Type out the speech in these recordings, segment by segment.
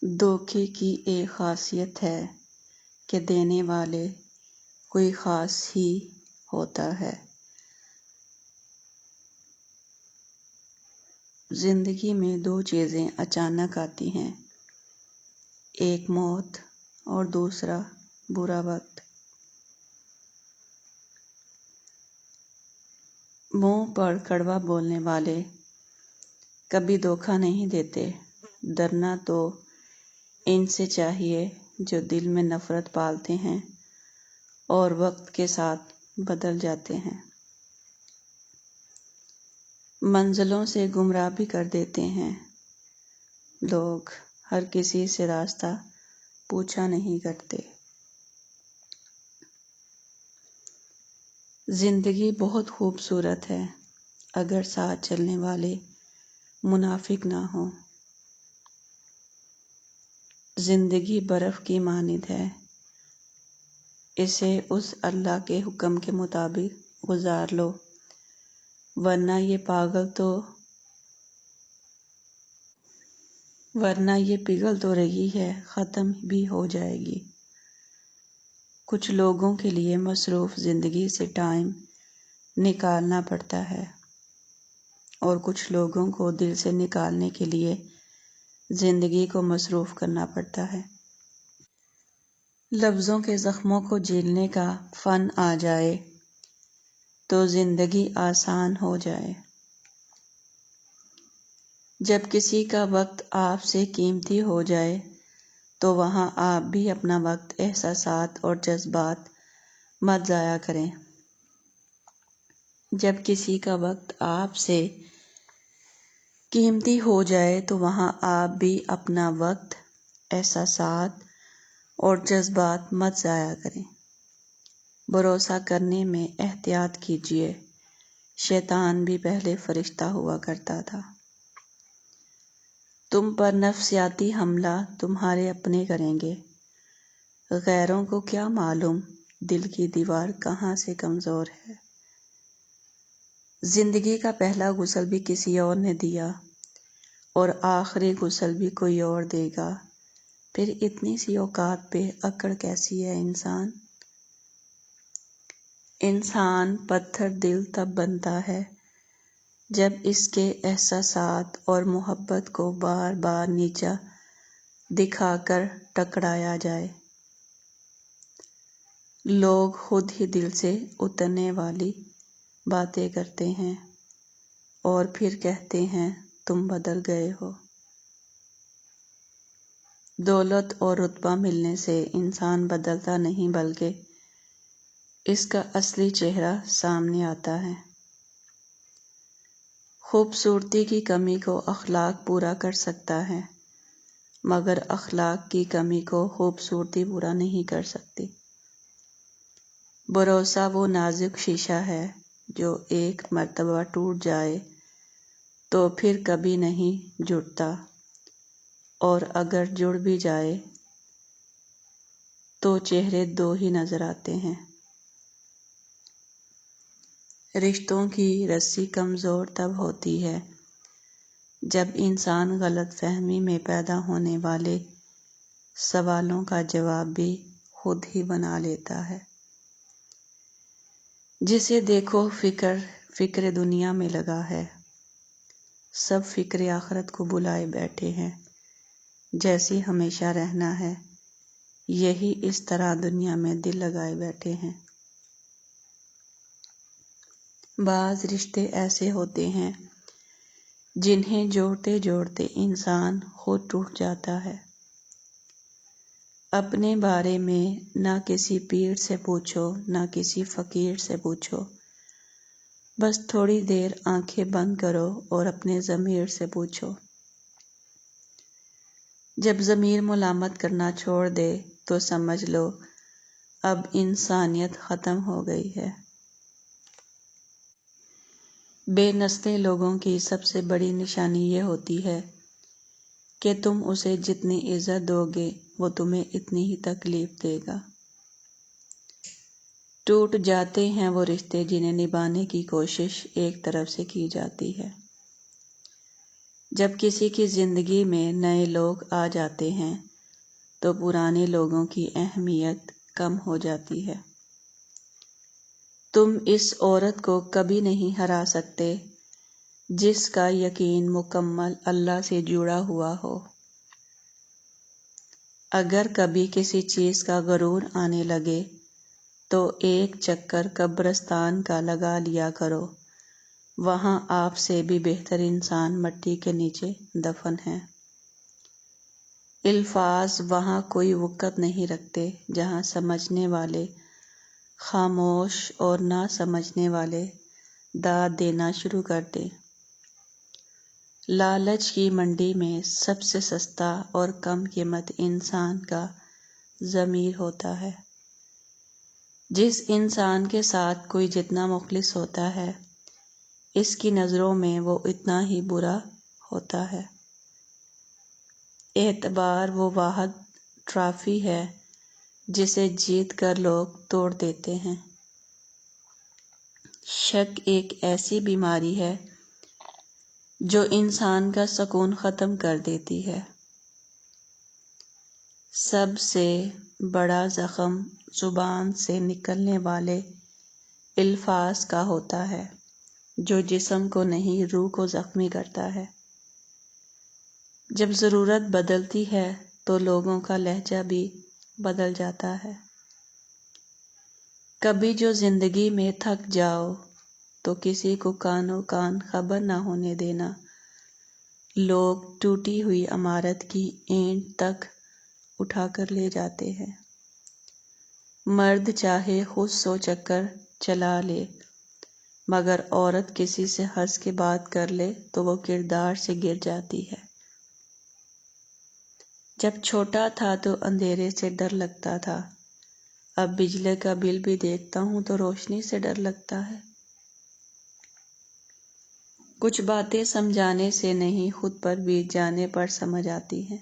دھوکے کی ایک خاصیت ہے کہ دینے والے کوئی خاص ہی ہوتا ہے۔ زندگی میں دو چیزیں اچانک آتی ہیں، ایک موت اور دوسرا برا وقت۔ منہ پر کڑوا بولنے والے کبھی دھوکہ نہیں دیتے۔ ڈرنا تو ان سے چاہیے جو دل میں نفرت پالتے ہیں اور وقت کے ساتھ بدل جاتے ہیں، منزلوں سے گمراہ بھی کر دیتے ہیں۔ لوگ ہر کسی سے راستہ پوچھا نہیں کرتے۔ زندگی بہت خوبصورت ہے اگر ساتھ چلنے والے منافق نہ ہوں۔ زندگی برف کی مانند ہے، اسے اس اللہ کے حکم کے مطابق گزار لو، ورنہ یہ پگھل تو رہی ہے، ختم بھی ہو جائے گی۔ کچھ لوگوں کے لیے مصروف زندگی سے ٹائم نکالنا پڑتا ہے اور کچھ لوگوں کو دل سے نکالنے کے لیے زندگی کو مصروف کرنا پڑتا ہے۔ لفظوں کے زخموں کو جھیلنے کا فن آ جائے تو زندگی آسان ہو جائے۔ جب کسی کا وقت آپ سے قیمتی ہو جائے تو وہاں آپ بھی اپنا وقت، احساسات اور جذبات مت ضائع کریں۔ جب کسی کا وقت آپ سے قیمتی ہو جائے تو وہاں آپ بھی اپنا وقت، احساسات اور جذبات مت ضائع کریں۔ بھروسہ کرنے میں احتیاط کیجیے، شیطان بھی پہلے فرشتہ ہوا کرتا تھا۔ تم پر نفسیاتی حملہ تمہارے اپنے کریں گے، غیروں کو کیا معلوم دل کی دیوار کہاں سے کمزور ہے۔ زندگی کا پہلا غسل بھی کسی اور نے دیا اور آخری غسل بھی کوئی اور دے گا، پھر اتنی سی اوقات پہ اکڑ کیسی ہے انسان؟ انسان پتھر دل تب بنتا ہے جب اس کے احساسات اور محبت کو بار بار نیچا دکھا کر ٹکرایا جائے۔ لوگ خود ہی دل سے اترنے والی باتیں کرتے ہیں اور پھر کہتے ہیں تم بدل گئے ہو۔ دولت اور رتبہ ملنے سے انسان بدلتا نہیں بلکہ اس کا اصلی چہرہ سامنے آتا ہے۔ خوبصورتی کی کمی کو اخلاق پورا کر سکتا ہے، مگر اخلاق کی کمی کو خوبصورتی پورا نہیں کر سکتی۔ بھروسہ وہ نازک شیشہ ہے جو ایک مرتبہ ٹوٹ جائے تو پھر کبھی نہیں جڑتا، اور اگر جڑ بھی جائے تو چہرے دو ہی نظر آتے ہیں۔ رشتوں کی رسی کمزور تب ہوتی ہے جب انسان غلط فہمی میں پیدا ہونے والے سوالوں کا جواب بھی خود ہی بنا لیتا ہے۔ جسے دیکھو فکر دنیا میں لگا ہے، سب فکر آخرت کو بلائے بیٹھے ہیں۔ جیسی ہمیشہ رہنا ہے، یہی اس طرح دنیا میں دل لگائے بیٹھے ہیں۔ بعض رشتے ایسے ہوتے ہیں جنہیں جوڑتے جوڑتے انسان خود ٹوٹ جاتا ہے۔ اپنے بارے میں نہ کسی پیر سے پوچھو، نہ کسی فقیر سے پوچھو، بس تھوڑی دیر آنکھیں بند کرو اور اپنے ضمیر سے پوچھو۔ جب ضمیر ملامت کرنا چھوڑ دے تو سمجھ لو اب انسانیت ختم ہو گئی ہے۔ بے نسل لوگوں کی سب سے بڑی نشانی یہ ہوتی ہے کہ تم اسے جتنی عزت دو گے وہ تمہیں اتنی ہی تکلیف دے گا۔ ٹوٹ جاتے ہیں وہ رشتے جنہیں نبھانے کی کوشش ایک طرف سے کی جاتی ہے۔ جب کسی کی زندگی میں نئے لوگ آ جاتے ہیں تو پرانے لوگوں کی اہمیت کم ہو جاتی ہے۔ تم اس عورت کو کبھی نہیں ہرا سکتے جس کا یقین مکمل اللہ سے جڑا ہوا ہو۔ اگر کبھی کسی چیز کا غرور آنے لگے تو ایک چکر قبرستان کا لگا لیا کرو، وہاں آپ سے بھی بہتر انسان مٹی کے نیچے دفن ہیں۔ الفاظ وہاں کوئی وقت نہیں رکھتے جہاں سمجھنے والے خاموش اور نہ سمجھنے والے داد دینا شروع کر دیں۔ لالچ کی منڈی میں سب سے سستا اور کم قیمت انسان کا ضمیر ہوتا ہے۔ جس انسان کے ساتھ کوئی جتنا مخلص ہوتا ہے اس کی نظروں میں وہ اتنا ہی برا ہوتا ہے۔ اعتبار وہ واحد ٹرافی ہے جسے جیت کر لوگ توڑ دیتے ہیں۔ شک ایک ایسی بیماری ہے جو انسان کا سکون ختم کر دیتی ہے۔ سب سے بڑا زخم زبان سے نکلنے والے الفاظ کا ہوتا ہے جو جسم کو نہیں روح کو زخمی کرتا ہے۔ جب ضرورت بدلتی ہے تو لوگوں کا لہجہ بھی بدل جاتا ہے۔ کبھی جو زندگی میں تھک جاؤ تو کسی کو کانوں کان خبر نہ ہونے دینا۔ لوگ ٹوٹی ہوئی عمارت کی اینٹ تک اٹھا کر لے جاتے ہیں۔ مرد چاہے خود 100 چکر چلا لے مگر عورت کسی سے ہنس کے بات کر لے تو وہ کردار سے گر جاتی ہے۔ جب چھوٹا تھا تو اندھیرے سے ڈر لگتا تھا، اب بجلی کا بل بھی دیکھتا ہوں تو روشنی سے ڈر لگتا ہے۔ کچھ باتیں سمجھانے سے نہیں خود پر بیت جانے پر سمجھ آتی ہیں۔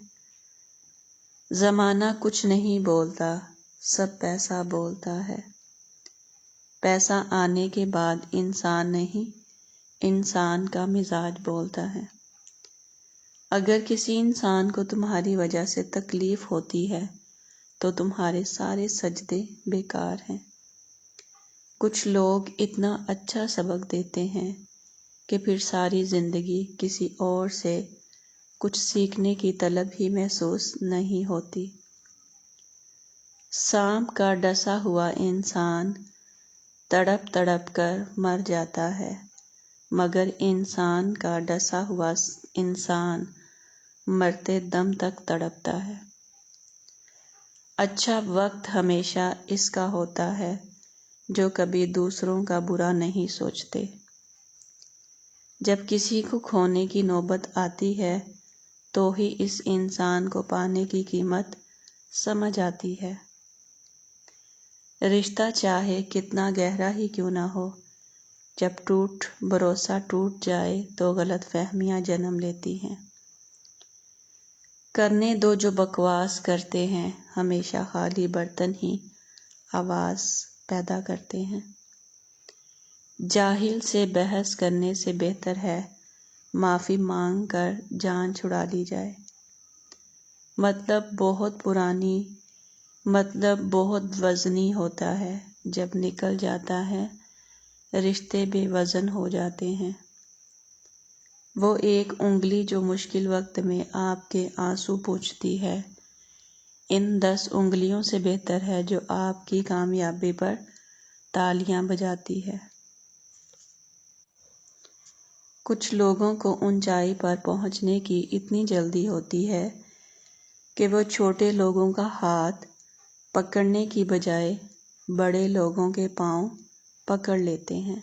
زمانہ کچھ نہیں بولتا، سب پیسہ بولتا ہے۔ پیسہ آنے کے بعد انسان نہیں، انسان کا مزاج بولتا ہے۔ اگر کسی انسان کو تمہاری وجہ سے تکلیف ہوتی ہے تو تمہارے سارے سجدے بیکار ہیں۔ کچھ لوگ اتنا اچھا سبق دیتے ہیں کہ پھر ساری زندگی کسی اور سے کچھ سیکھنے کی طلب ہی محسوس نہیں ہوتی۔ سانپ کا ڈسا ہوا انسان تڑپ تڑپ کر مر جاتا ہے مگر انسان کا ڈسا ہوا انسان مرتے دم تک تڑپتا ہے۔ اچھا وقت ہمیشہ اس کا ہوتا ہے جو کبھی دوسروں کا برا نہیں سوچتے۔ جب کسی کو کھونے کی نوبت آتی ہے تو ہی اس انسان کو پانے کی قیمت سمجھ آتی ہے۔ رشتہ چاہے کتنا گہرا ہی کیوں نہ ہو، جب بھروسہ ٹوٹ جائے تو غلط فہمیاں جنم لیتی ہیں۔ کرنے دو جو بکواس کرتے ہیں، ہمیشہ خالی برتن ہی آواز پیدا کرتے ہیں۔ جاہل سے بحث کرنے سے بہتر ہے معافی مانگ کر جان چھڑا لی جائے۔ مطلب بہت وزنی ہوتا ہے، جب نکل جاتا ہے رشتے بے وزن ہو جاتے ہیں۔ وہ ایک انگلی جو مشکل وقت میں آپ کے آنسو پوچھتی ہے، ان 10 انگلیوں سے بہتر ہے جو آپ کی کامیابی پر تالیاں بجاتی ہے۔ کچھ لوگوں کو اونچائی پر پہنچنے کی اتنی جلدی ہوتی ہے کہ وہ چھوٹے لوگوں کا ہاتھ پکڑنے کی بجائے بڑے لوگوں کے پاؤں پکڑ لیتے ہیں۔